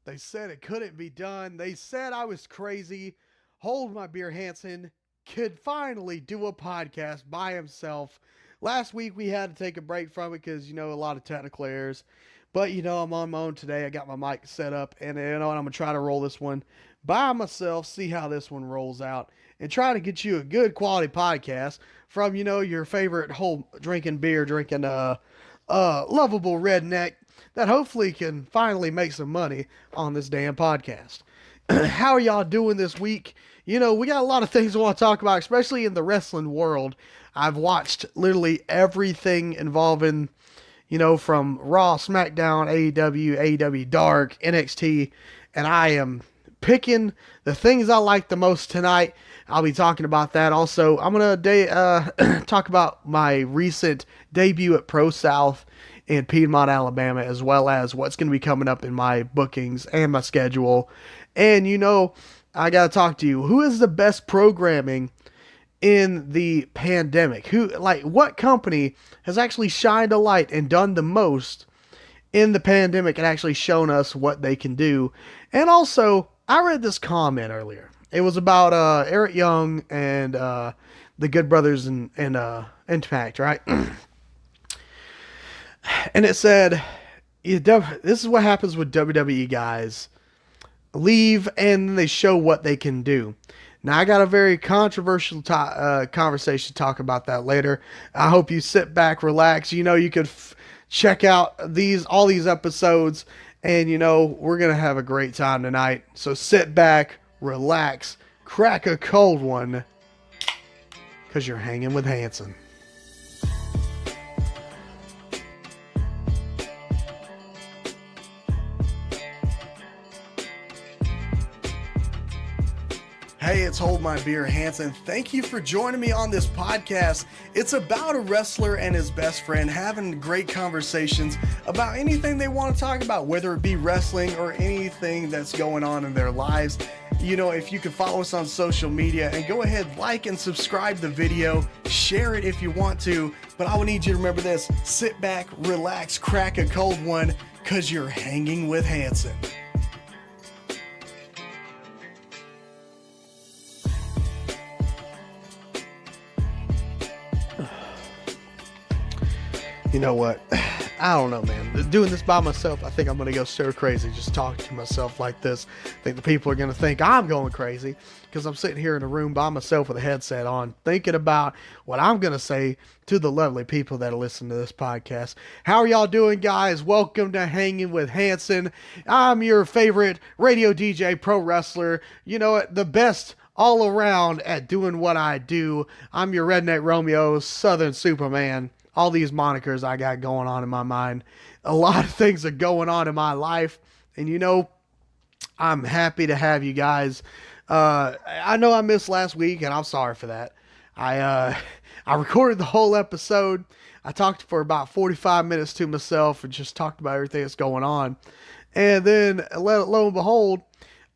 They said it couldn't be done. They said I was crazy. Hold My Beer Hanson could finally do a podcast by himself. Last week we had to take a break from it because, a lot of technical errors. But, I'm on my own today. I got my mic set up, and I'm going to try to roll this one by myself, see how this one rolls out, and try to get you a good quality podcast from, your favorite whole drinking, lovable redneck that hopefully can finally make some money on this damn podcast. How are y'all doing this week? We got a lot of things we want to talk about, especially in the wrestling world. I've watched literally everything involving, from Raw, SmackDown, AEW Dark, NXT, and I am picking the things I like the most tonight. I'll be talking about that. Also, I'm going to talk about my recent debut at Pro South in Piedmont, Alabama, as well as what's going to be coming up in my bookings and my schedule. And, I got to talk to you. Who is the best programming in the pandemic? What company has actually shined a light and done the most in the pandemic and actually shown us what they can do? And also, I read this comment earlier. It was about Eric Young and the Good Brothers and Impact, right? And it said, this is what happens with WWE guys. Leave and they show what they can do. Now, I got a very controversial conversation to talk about that later. I hope you sit back, relax. You could check out all these episodes, and, we're going to have a great time tonight. So sit back, relax, crack a cold one, because you're hanging with Hanson. Hey, it's Hold My Beer Hanson. Thank you for joining me on this podcast. It's about a wrestler and his best friend having great conversations about anything they want to talk about, whether it be wrestling or anything that's going on in their lives. If you can follow us on social media and go ahead, like and subscribe the video, share it if you want to. But I will need you to remember this: sit back, relax, crack a cold one, because you're hanging with Hanson. You know what? I don't know, man. Doing this by myself, I think I'm going to go stir crazy just talking to myself like this. I think the people are going to think I'm going crazy because I'm sitting here in a room by myself with a headset on, thinking about what I'm going to say to the lovely people that listen to this podcast. How are y'all doing, guys? Welcome to Hanging with Hanson. I'm your favorite radio DJ, pro wrestler. The best all around at doing what I do. I'm your redneck Romeo, Southern Superman. All these monikers I got going on in my mind. A lot of things are going on in my life. And I'm happy to have you guys. I know I missed last week, and I'm sorry for that. I recorded the whole episode. I talked for about 45 minutes to myself and just talked about everything that's going on. And then, lo and behold,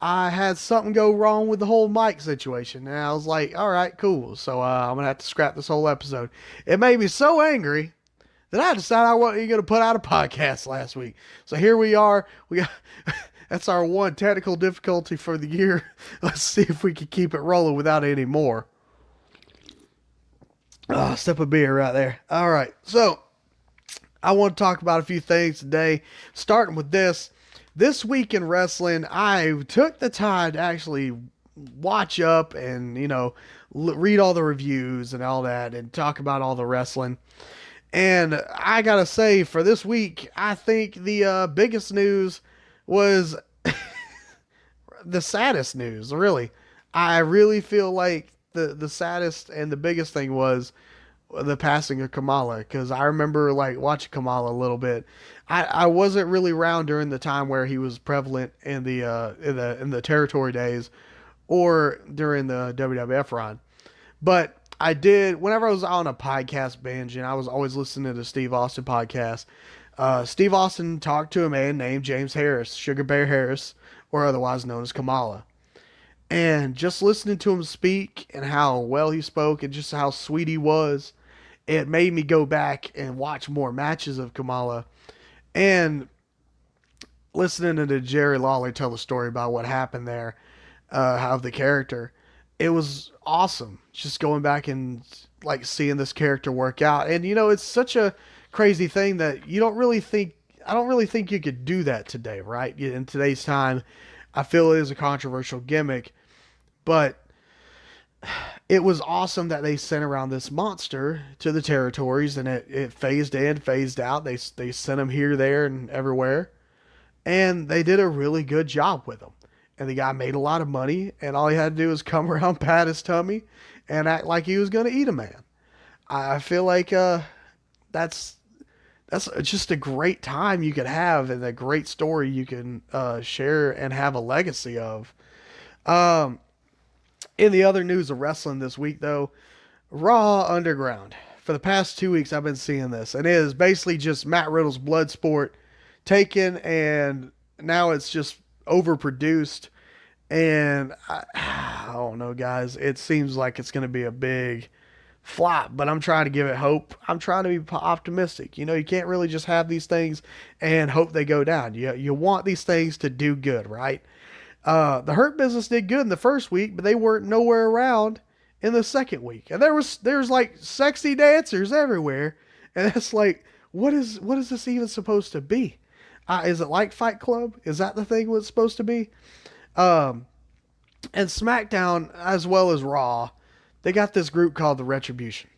I had something go wrong with the whole mic situation. And I was like, all right, cool. So I'm going to have to scrap this whole episode. It made me so angry that I decided I wasn't going to put out a podcast last week. So here we are. That's our one technical difficulty for the year. Let's see if we can keep it rolling without any more. Sip of beer right there. All right. So I want to talk about a few things today, starting with this. This week in wrestling, I took the time to actually watch up and, read all the reviews and all that and talk about all the wrestling. And I got to say, for this week, I think the biggest news was the saddest news, really. I really feel like the saddest and the biggest thing was the passing of Kamala, because I remember watching Kamala a little bit. I wasn't really around during the time where he was prevalent in the territory days or during the WWF run, but I did whenever I was on a podcast binge, and I was always listening to the Steve Austin podcast. Steve Austin talked to a man named James Harris, Sugar Bear Harris, or otherwise known as Kamala. And just listening to him speak and how well he spoke and just how sweet he was, it made me go back and watch more matches of Kamala. And listening to Jerry Lawler tell the story about what happened there, how the character, it was awesome. Just going back and like seeing this character work out, and it's such a crazy thing that you don't really think. I don't really think you could do that today, right? In today's time, I feel it is a controversial gimmick, but it was awesome that they sent around this monster to the territories, and it phased in, phased out. They sent him here, there, and everywhere, and they did a really good job with him. And the guy made a lot of money, and all he had to do was come around, pat his tummy, and act like he was going to eat a man. I feel like that's that's just a great time you could have, and a great story you can share and have a legacy of. Um, in the other news of wrestling this week, though, Raw Underground. For the past 2 weeks, I've been seeing this, and it is basically just Matt Riddle's blood sport taken, and now it's just overproduced. And I don't know, guys. It seems like it's going to be a big flop, but I'm trying to give it hope. I'm trying to be optimistic. You can't really just have these things and hope they go down. You want these things to do good, right? The Hurt Business did good in the first week, but they weren't nowhere around in the second week. And there's like sexy dancers everywhere, and it's like, what is this even supposed to be? Is it like Fight Club? Is that the thing it's supposed to be? Um, and SmackDown as well as Raw, they got this group called the Retribution.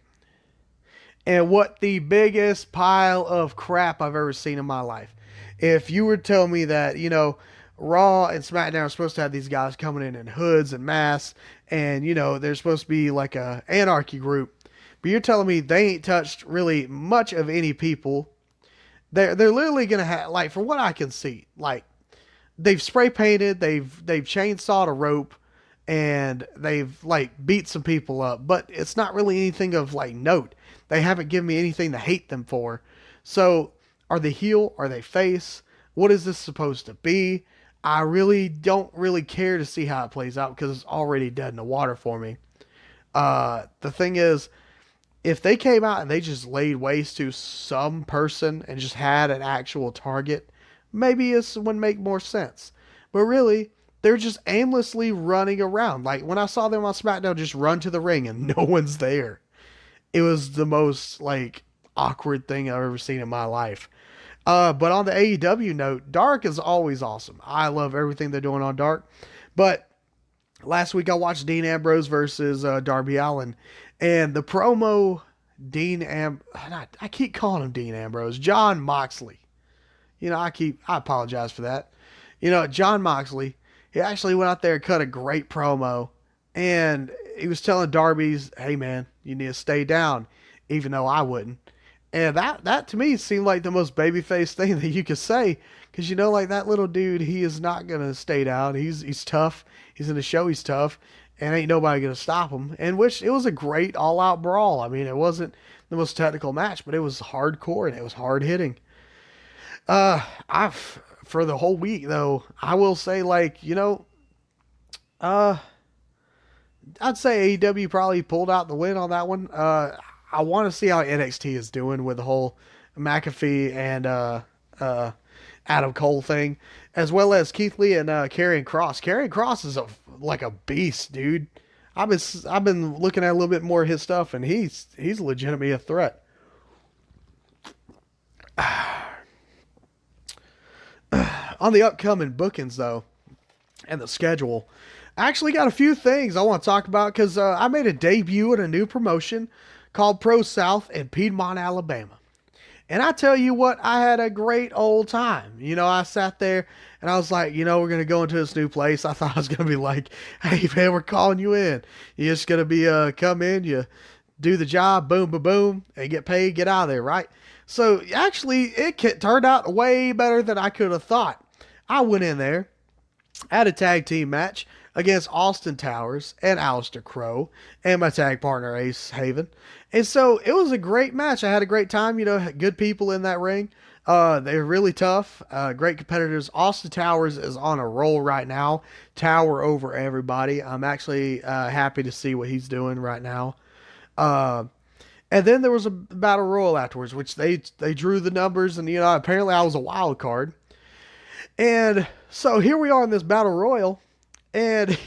And what the biggest pile of crap I've ever seen in my life. If you were to tell me that, Raw and SmackDown are supposed to have these guys coming in hoods and masks, and they're supposed to be like a anarchy group, but you're telling me they ain't touched really much of any people. They're literally gonna have, like, from what I can see, like, they've spray painted, they've chainsawed a rope, and they've like beat some people up, but it's not really anything of like note. They haven't given me anything to hate them for. So, are they heel? Are they face? What is this supposed to be? I really don't really care to see how it plays out because it's already dead in the water for me. The thing is, if they came out and they just laid waste to some person and just had an actual target, maybe this would make more sense. But really, they're just aimlessly running around. Like when I saw them on SmackDown just run to the ring and no one's there. It was the most like awkward thing I've ever seen in my life. But on the AEW note, Dark is always awesome. I love everything they're doing on Dark. But last week I watched Dean Ambrose versus Darby Allin, and the promo I keep calling him Dean Ambrose, John Moxley. I apologize for that. John Moxley, he actually went out there and cut a great promo, and he was telling Darby's, "Hey man, you need to stay down," even though I wouldn't. And that to me seemed like the most babyface thing that you could say, because like that little dude, he is not gonna stay down. He's tough. He's in the show. He's tough, and ain't nobody gonna stop him. And which it was a great all out brawl. I mean, it wasn't the most technical match, but it was hardcore and it was hard hitting. I for the whole week though, I will say like uh, I'd say AEW probably pulled out the win on that one. I want to see how NXT is doing with the whole McAfee and uh, Adam Cole thing, as well as Keith Lee and Karrion Kross. Karrion Kross is like a beast, dude. I've been looking at a little bit more of his stuff, and he's legitimately a threat. On the upcoming bookings though, and the schedule, I actually got a few things I want to talk about because I made a debut at a new promotion called Pro South in Piedmont, Alabama. And I tell you what, I had a great old time. I sat there and I was like, we're going to go into this new place. I thought I was going to be like, "Hey man, we're calling you in. You're just going to be, come in, you do the job, boom, boom, boom, and get paid, get out of there," right? So actually, it turned out way better than I could have thought. I went in there, had a tag team match against Austin Towers and Aleister Crow and my tag partner Ace Haven. And so it was a great match. I had a great time. Good people in that ring. They're really tough. Great competitors. Austin Towers is on a roll right now. Tower over everybody. I'm actually happy to see what he's doing right now. And then there was a battle royal afterwards, which they drew the numbers, and apparently I was a wild card. And so here we are in this battle royal, and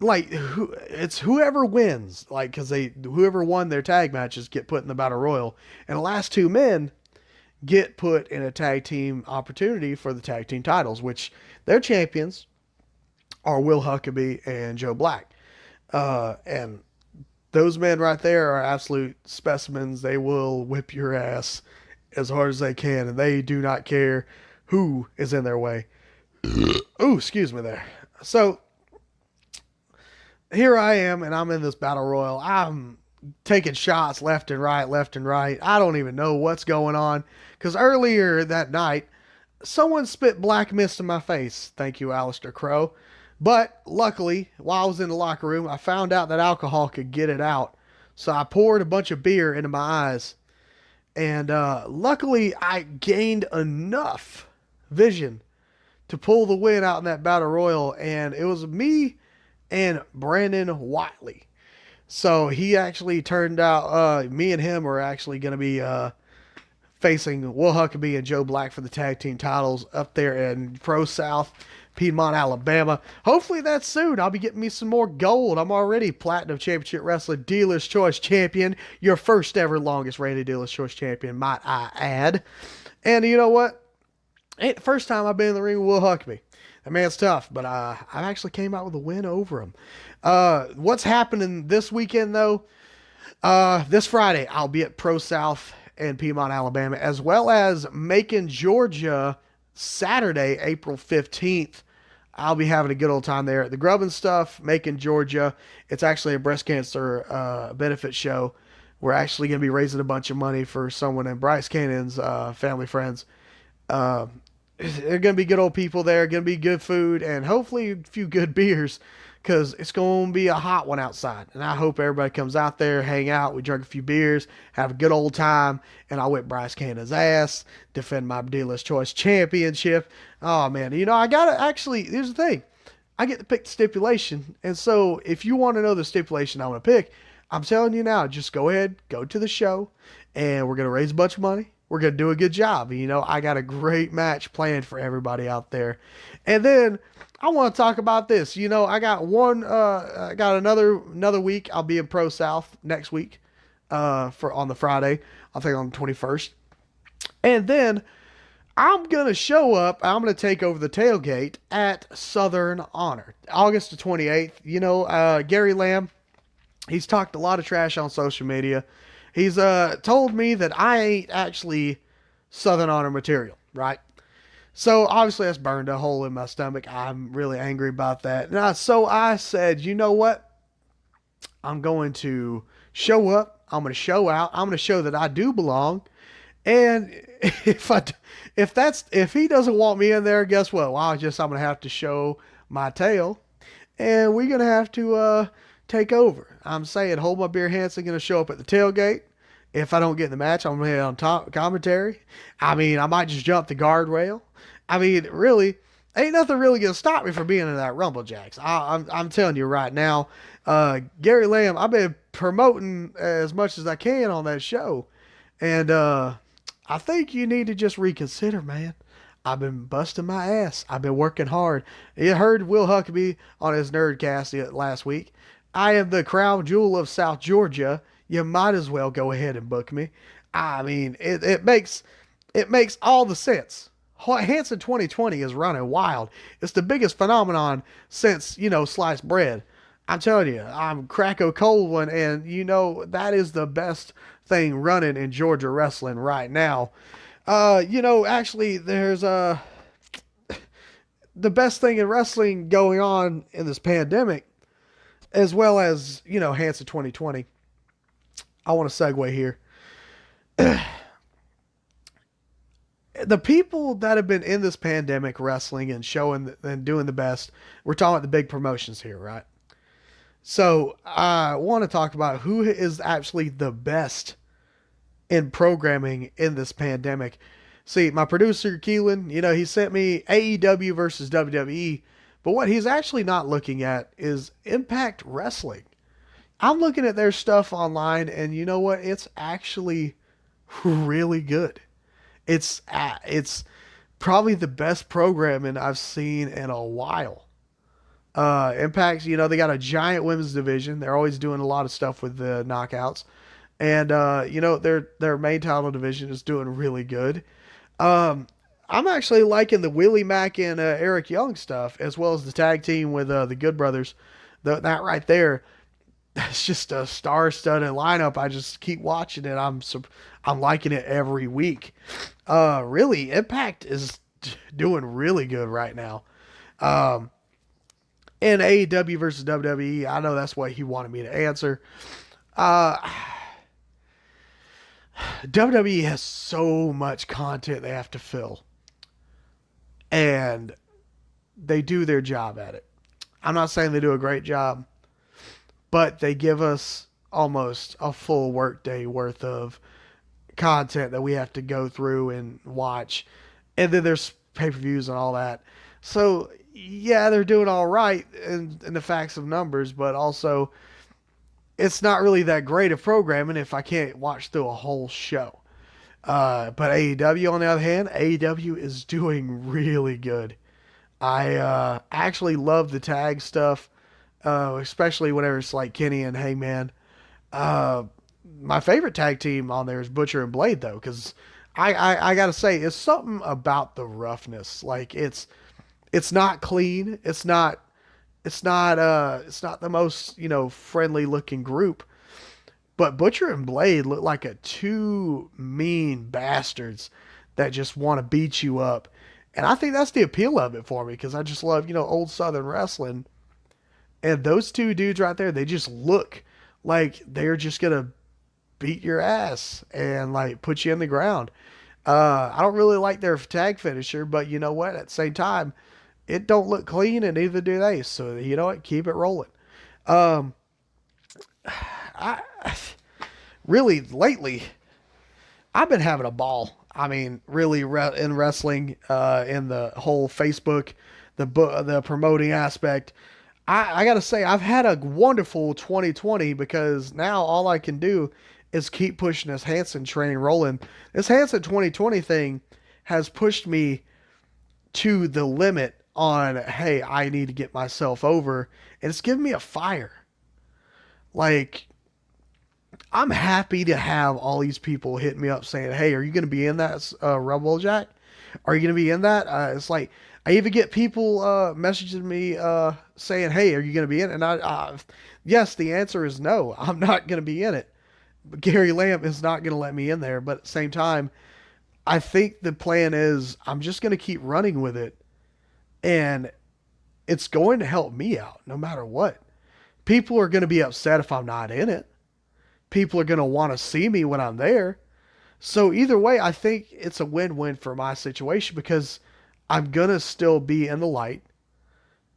like it's whoever wins, like because they whoever won their tag matches get put in the battle royal, and the last two men get put in a tag team opportunity for the tag team titles, which their champions are Will Huckabee and Joe Black. And those men right there are absolute specimens. They will whip your ass as hard as they can, and they do not care who is in their way. Oh, excuse me there. So here I am, and I'm in this battle royal. I'm taking shots left and right, left and right. I don't even know what's going on because earlier that night, someone spit black mist in my face. Thank you, Alistair Crow. But luckily, while I was in the locker room, I found out that alcohol could get it out. So I poured a bunch of beer into my eyes. And luckily, I gained enough vision to pull the win out in that battle royal. And it was me and Brandon Watley. So he actually turned out, me and him are actually going to be facing Will Huckabee and Joe Black for the tag team titles up there in Pro South, Piedmont, Alabama. Hopefully that's soon. I'll be getting me some more gold. I'm already Platinum Championship Wrestler Dealer's Choice Champion. Your first ever longest reigning Dealer's Choice Champion, might I add. And you know what? Ain't the first time I've been in the ring with Will Huckabee. That man's tough, but I actually came out with a win over him. What's happening this weekend, though? This Friday, I'll be at Pro South in Piedmont, Alabama, as well as Macon, Georgia, Saturday, April 15th. I'll be having a good old time there at the Grub and Stuff, Macon, Georgia. It's actually a breast cancer benefit show. We're actually going to be raising a bunch of money for someone in Bryce Cannon's family friends. They're going to be good old people there, going to be good food, and hopefully a few good beers because it's going to be a hot one outside. And I hope everybody comes out there, hang out, we drink a few beers, have a good old time, and I'll whip Bryce Cannon's ass, defend my Dealer's Choice Championship. Oh, man. You know, I got to actually, here's the thing. I get to pick the stipulation. And so if you want to know the stipulation I'm going to pick, I'm telling you now, just go ahead, go to the show, and we're going to raise a bunch of money. We're going to do a good job. You know, I got a great match planned for everybody out there. And then I want to talk about this. You know, I got another week. I'll be in Pro South next week for on the Friday. I think on the 21st. And then I'm going to show up. I'm going to take over the tailgate at Southern Honor, August the 28th. You know, Gary Lamb, he's talked a lot of trash on social media. He's told me that I ain't actually Southern Honor material, right? So obviously that's burned a hole in my stomach. I'm really angry about that. So I said, you know what? I'm going to show up. I'm going to show out. I'm going to show that I do belong. And if he doesn't want me in there, guess what? Well, I'm going to have to show my tail, and we're going to have to take over. I'm saying Hold My Beer Hanson going to show up at the tailgate. If I don't get in the match, I'm going to head on top commentary. I mean, I might just jump the guardrail. I mean, really, ain't nothing really going to stop me from being in that RUMBLEJACKs. I'm telling you right now, Gary Lamb, I've been promoting as much as I can on that show. And I think you need to just reconsider, man. I've been busting my ass. I've been working hard. You heard Will Huckabee on his Nerdcast last week. I am the crown jewel of South Georgia. You might as well go ahead and book me. I mean, it makes all the sense. Hanson 2020 is running wild. It's the biggest phenomenon since, you know, sliced bread. I'm telling you, I'm crack a cold one, and you know that is the best thing running in Georgia wrestling right now. You know, actually, there's the best thing in wrestling going on in this pandemic, as well as, you know, Hanson 2020. I want to segue here. The people that have been in this pandemic wrestling and showing and doing the best, we're talking about the big promotions here, right? So I want to talk about who is actually the best in programming in this pandemic. See, my producer, Keelan, you know, he sent me AEW versus WWE, but what he's actually not looking at is Impact Wrestling. I'm looking at their stuff online, and you know what? It's actually really good. It's probably the best programming I've seen in a while. Impact's, they got a giant women's division. They're always doing a lot of stuff with the knockouts, and their main title division is doing really good. Um, I'm actually liking the Willie Mack and Eric Young stuff, as well as the tag team with the Good Brothers. That right there, that's just a star-studded lineup. I just keep watching it. I'm liking it every week. Really, Impact is doing really good right now. Um, and AEW versus WWE, I know that's what he wanted me to answer. Uh, WWE has so much content they have to fill, and they do their job at it. I'm not saying they do a great job, but they give us almost a full workday worth of content that we have to go through and watch. And then there's pay per views and all that. So, yeah, they're doing all right in the facts of numbers, but also it's not really that great of programming if I can't watch through a whole show. But AEW, on the other hand, AEW is doing really good. I actually love the tag stuff, especially whenever it's like Kenny and Hangman. Uh, my favorite tag team on there is Butcher and Blade, though, because I gotta say, it's something about the roughness. Like it's not clean. It's not the most friendly looking group. But Butcher and Blade look like a two mean bastards that just want to beat you up. And I think that's the appeal of it for me because I just love, old Southern wrestling. And those two dudes right there, they just look like they're just going to beat your ass and like put you in the ground. I don't really like their tag finisher, but you know what? At the same time, it don't look clean and neither do they. So you know what? Keep it rolling. Um, I really lately I've been having a ball. I mean, really in wrestling, in the whole Facebook, the promoting aspect. I gotta say I've had a wonderful 2020 because now all I can do is keep pushing this Hanson train rolling. This Hanson 2020 thing has pushed me to the limit on, hey, I need to get myself over, and it's given me a fire. Like, I'm happy to have all these people hit me up saying, "Hey, are you going to be in that RumbleJack? Are you going to be in that?" It's like I even get people messaging me saying, "Hey, are you going to be in it?" And yes, the answer is no. I'm not going to be in it. But Gary Lamb is not going to let me in there. But at the same time, I think the plan is I'm just going to keep running with it, and it's going to help me out no matter what. People are going to be upset if I'm not in it. People are going to want to see me when I'm there. So either way, I think it's a win-win for my situation because I'm going to still be in the light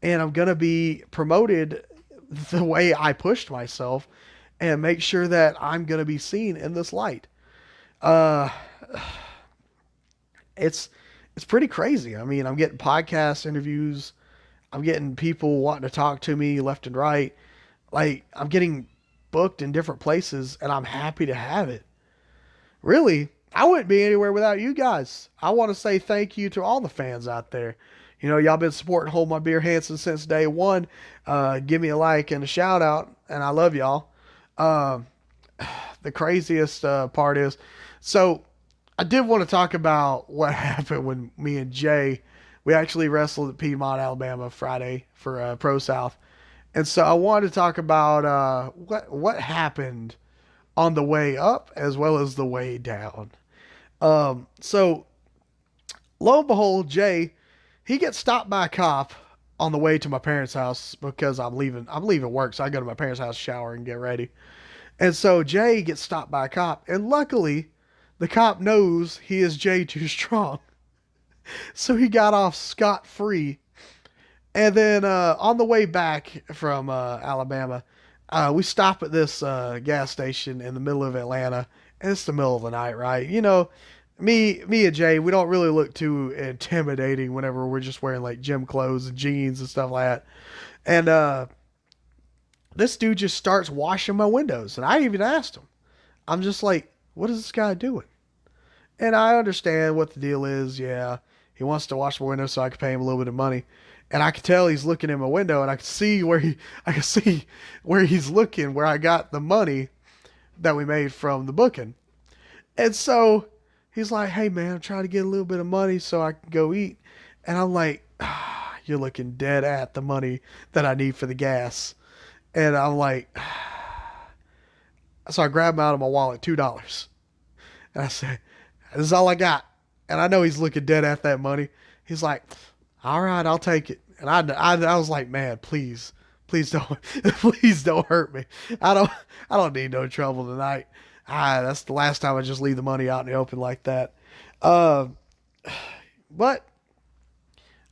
and I'm going to be promoted the way I pushed myself and make sure that I'm going to be seen in this light. Uh, it's it's pretty crazy. I mean, I'm getting podcast interviews. I'm getting people wanting to talk to me left and right. Like I'm getting booked in different places and I'm happy to have it. Really, I wouldn't be anywhere without you guys. I want to say thank you to all the fans out there. Y'all been supporting Hold My Beer Hanson since day one. Give me a like and a shout out, and I love y'all. Um, the craziest part is, so I did want to talk about what happened when me and Jay, we actually wrestled at Piedmont, Alabama Friday for Pro South. And so I wanted to talk about what happened on the way up as well as the way down. So lo and behold, Jay, he gets stopped by a cop on the way to my parents' house because I'm leaving work, so I go to my parents' house, shower, and get ready. And so Jay gets stopped by a cop, and luckily, the cop knows he is Jay Too Strong, so he got off scot free. And then on the way back from Alabama, we stop at this gas station in the middle of Atlanta, and it's the middle of the night, right? Me and Jay, we don't really look too intimidating whenever we're just wearing like gym clothes and jeans and stuff like that. And this dude just starts washing my windows, and I even asked him. I'm just like, "What is this guy doing?" And I understand what the deal is. Yeah, He wants to wash my window so I can pay him a little bit of money. And I could tell he's looking in my window, and I can see where he's looking, where I got the money that we made from the booking. And so he's like, "Hey man, I'm trying to get a little bit of money so I can go eat." And I'm like, "You're looking dead at the money that I need for the gas." And I'm like, so I grabbed out of my wallet $2, and I said, "This is all I got." And I know he's looking dead at that money. He's like, "All right, I'll take it." And I was like, "Man, please don't, please don't hurt me. I don't need no trouble tonight." That's the last time I just leave the money out in the open like that. Uh, but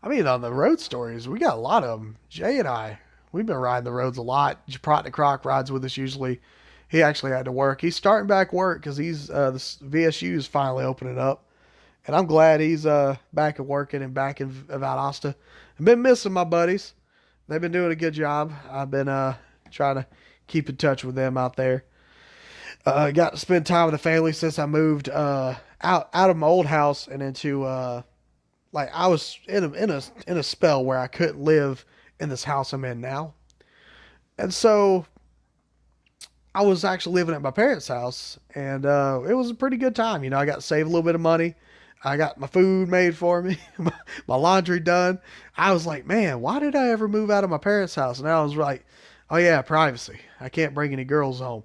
I mean, on the road stories, we got a lot of them. Jay and I, we've been riding the roads a lot. Prot the Croc rides with us usually. He actually had to work. He's starting back work because the VSU is finally opening up, and I'm glad he's back and working and back in Valdosta. I've been missing my buddies. They've been doing a good job. I've been trying to keep in touch with them out there. Got to spend time with the family since I moved out of my old house and into like I was in a spell where I couldn't live in this house I'm in now, and so I was actually living at my parents' house, and it was a pretty good time. You know, I got to save a little bit of money. I got my food made for me, my laundry done. I was like, man, why did I ever move out of my parents' house? And I was like, oh yeah, privacy. I can't bring any girls home.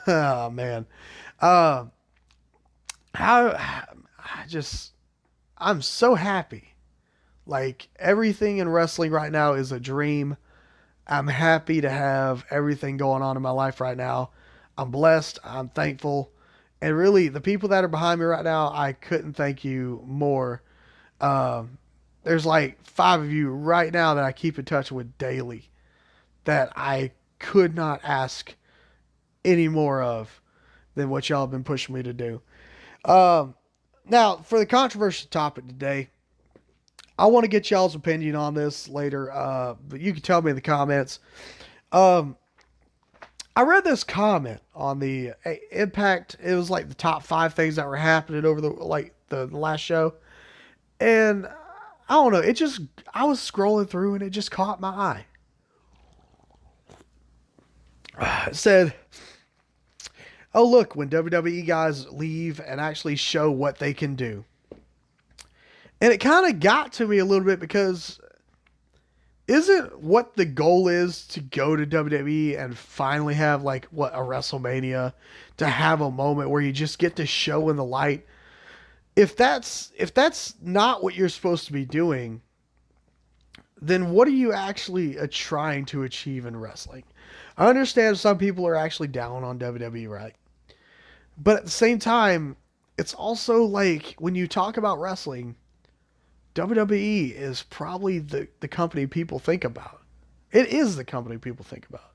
Oh man, uh, how I just I'm so happy. Like everything in wrestling right now is a dream. I'm happy to have everything going on in my life right now. I'm blessed. I'm thankful. And really, the people that are behind me right now, I couldn't thank you more. Um, there's like 5 of you right now that I keep in touch with daily that I could not ask any more of than what y'all have been pushing me to do. Um, Now, for the controversial topic today, I want to get y'all's opinion on this later, but you can tell me in the comments. Um, I read this comment on the Impact. It was like the top 5 things that were happening over the last show, and I don't know. It just I was scrolling through and it just caught my eye. It said, "Oh look, when WWE guys leave and actually show what they can do," and it kind of got to me a little bit because isn't what the goal is to go to WWE and finally have like what a WrestleMania, to have a moment where you just get to show in the light. If that's not what you're supposed to be doing, then what are you actually trying to achieve in wrestling? I understand some people are actually down on WWE, right? But at the same time, it's also like when you talk about wrestling, WWE is probably the company people think about. It is the company people think about.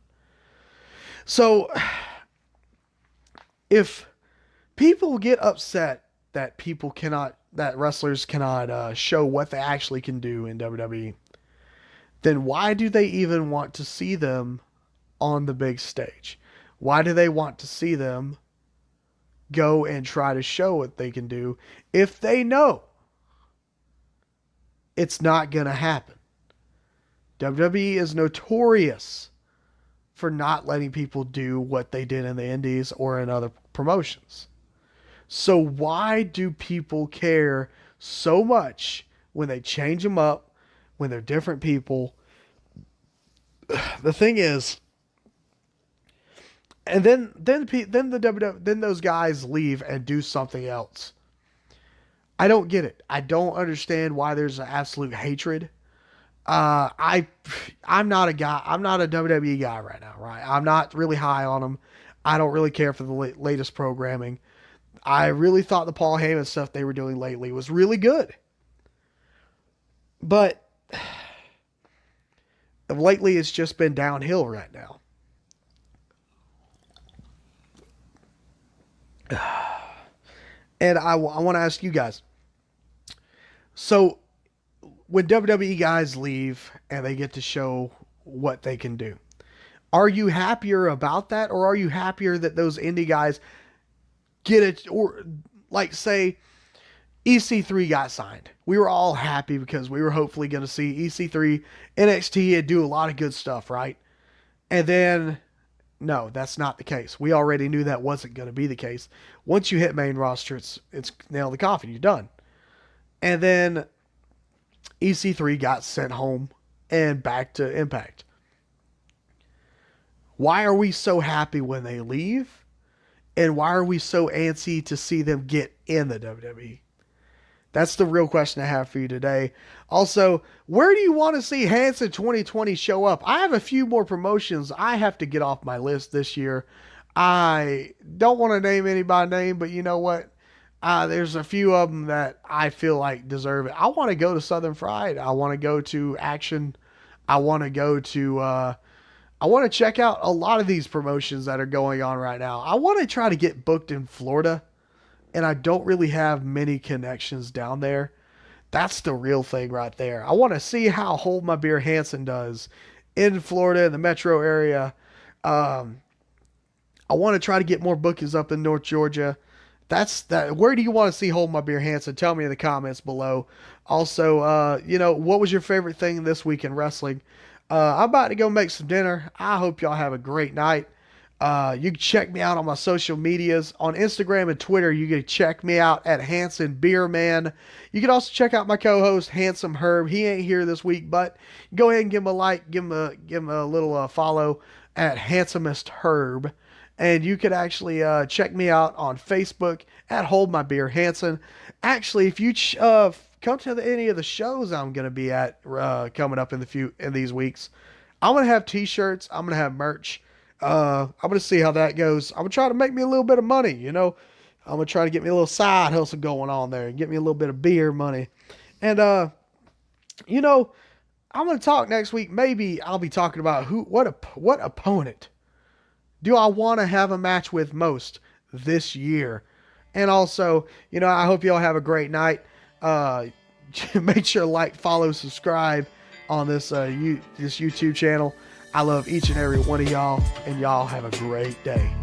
So if people get upset that wrestlers cannot show what they actually can do in WWE, then why do they even want to see them on the big stage? Why do they want to see them go and try to show what they can do if they know it's not going to happen? WWE is notorious for not letting people do what they did in the indies or in other promotions. So why do people care so much when they change them up, when they're different people? The thing is, and then those guys leave and do something else. I don't get it. I don't understand why there's an absolute hatred. Uh, I I'm not a guy. I'm not a WWE guy right now, right? I'm not really high on them. I don't really care for the latest programming. I really thought the Paul Heyman stuff they were doing lately was really good, but lately it's just been downhill right now. And I want to ask you guys. So when WWE guys leave and they get to show what they can do, are you happier about that, or are you happier that those indie guys get it? Or like say EC3 got signed. We were all happy because we were hopefully going to see EC3 NXT and do a lot of good stuff, right? And then, no, that's not the case. We already knew that wasn't going to be the case. Once you hit main roster, it's nail in the coffin. You're done. And then EC3 got sent home and back to Impact. Why are we so happy when they leave? And why are we so antsy to see them get in the WWE? That's the real question I have for you today. Also, where do you want to see Hanson 2020 show up? I have a few more promotions I have to get off my list this year. I don't want to name any by name, but you know what? There's a few of them that I feel like deserve it. I want to go to Southern Fried. I want to go to Action. I want to go to. I want to check out a lot of these promotions that are going on right now. I want to try to get booked in Florida, and I don't really have many connections down there. That's the real thing right there. I want to see how Hold My Beer Hanson does in Florida, in the metro area. I want to try to get more bookings up in North Georgia. That's that. Where do you want to see Hold My Beer Hanson? Tell me in the comments below. Also, what was your favorite thing this week in wrestling? I'm about to go make some dinner. I hope y'all have a great night. You can check me out on my social medias. On Instagram and Twitter, you can check me out at Hanson Beer Man. You can also check out my co-host, Handsome Herb. He ain't here this week, but go ahead and give him a like, give him a little follow at Handsomest Herb. And you could actually check me out on Facebook at Hold My Beer Hanson. Actually, if you come to any of the shows I'm going to be at coming up in these weeks, I'm going to have t-shirts. I'm going to have merch. I'm going to see how that goes. I'm going to try to make me a little bit of money, I'm going to try to get me a little side hustle going on there and get me a little bit of beer money. And, I'm going to talk next week. Maybe I'll be talking about what opponent do I want to have a match with most this year. And also, I hope y'all have a great night. Make sure to like, follow, subscribe on this YouTube channel. I love each and every one of y'all, and y'all have a great day.